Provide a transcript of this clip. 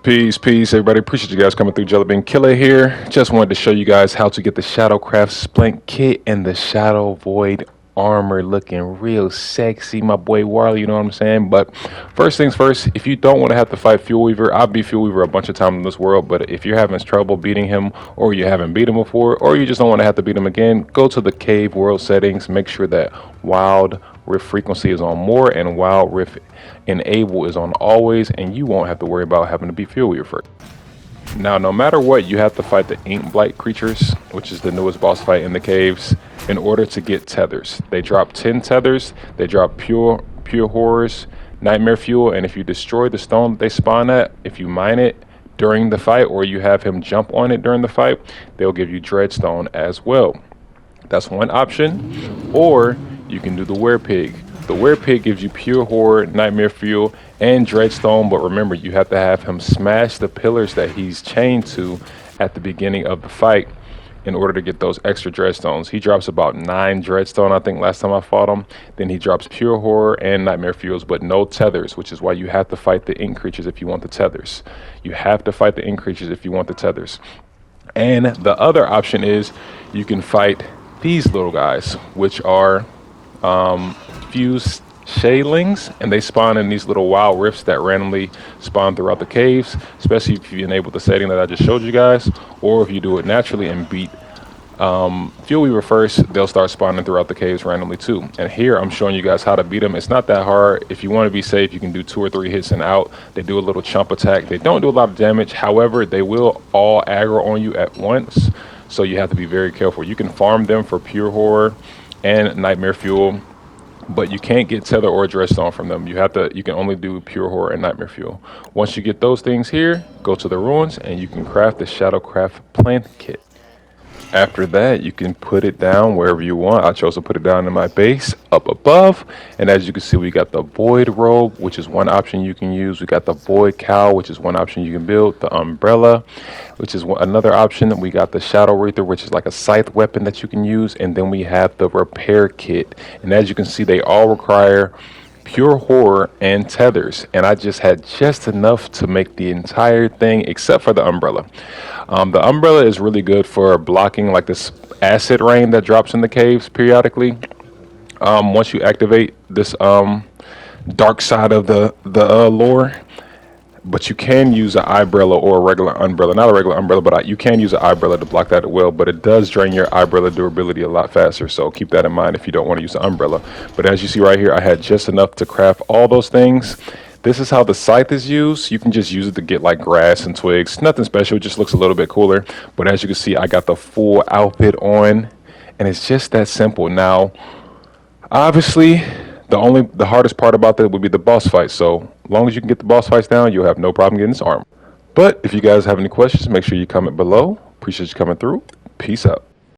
Peace, everybody. Appreciate you guys coming through. Jellybean Killer here. Just wanted to show you guys how to get the Shadowcraft Splint Kit and the Shadow Void armor looking real sexy. My boy Warley, you know what I'm saying? But first things first, if you don't want to have to fight Fuel Weaver, I've beat Fuel Weaver a bunch of times in this world, but if you're having trouble beating him, or you haven't beat him before, or you just don't want to have to beat him again, go to the cave world settings, make sure that Wild Rift frequency is on more and Wild Rift enable is on always, and you won't have to worry about having to beat Fuel Weaver first. Now, no matter what, you have to fight the Ink Blight creatures, which is the newest boss fight in the caves, in order to get tethers. They drop 10 tethers, they drop pure horrors, nightmare fuel, and if you destroy the stone that they spawn at, if you mine it during the fight or you have him jump on it during the fight, they'll give you Dreadstone as well. That's one option. Or you can do the Werepig. The Werepig gives you pure horror, nightmare fuel, and Dreadstone, but remember, you have to have him smash the pillars that he's chained to at the beginning of the fight in order to get those extra Dreadstones. He drops about 9 Dreadstone, I think, last time I fought him. Then he drops pure horror and nightmare fuels, but no tethers, which is why you have to fight the Ink creatures if you want the tethers. You have to fight the Ink creatures if you want the tethers. And the other option is you can fight these little guys, which are fused Shaylings, and they spawn in these little wild rifts that randomly spawn throughout the caves, especially if you enable the setting that I just showed you guys, or if you do it naturally and beat Fuel Weaver first, they'll start spawning throughout the caves randomly too. And here I'm showing you guys how to beat them. It's not that hard. If you want to be safe, you can do 2 or 3 hits and out. They do a little chump attack. They don't do a lot of damage. However, they will all aggro on you at once, so you have to be very careful. You can farm them for pure horror and nightmare fuel, but you can't get tether or Dreadstone from them. You can only do pure horror and nightmare fuel. Once you get those things here, go to the ruins and you can craft the Shadowcraft plant kit. After that, you can put it down wherever you want. I chose to put it down in my base up above, and as you can see, we got the Void Robe, which is one option you can use. We got the Void Cowl, which is one option you can build. The Umbrella, which is another option. We got the Shadow Wraither, which is like a scythe weapon that you can use, and then we have the Repair Kit. And as you can see, they all require pure horror and tethers, and I just had just enough to make the entire thing except for the Umbrella. The Umbrella is really good for blocking like this acid rain that drops in the caves periodically. Once you activate this dark side of the lore, but you can use an Eyebrella or a regular umbrella. Not a regular umbrella, but you can use an Eyebrella to block that as well, but it does drain your Eyebrella durability a lot faster, so keep that in mind if you don't want to use the umbrella. But as you see right here, I had just enough to craft all those things. This is how the scythe is used. You can just use it to get like grass and twigs. Nothing special, it just looks a little bit cooler. But as you can see, I got the full outfit on, and it's just that simple. Now, obviously, the hardest part about that would be the boss fight. So long as you can get the boss fights down, you'll have no problem getting this armor. But if you guys have any questions, make sure you comment below. Appreciate you coming through. Peace out.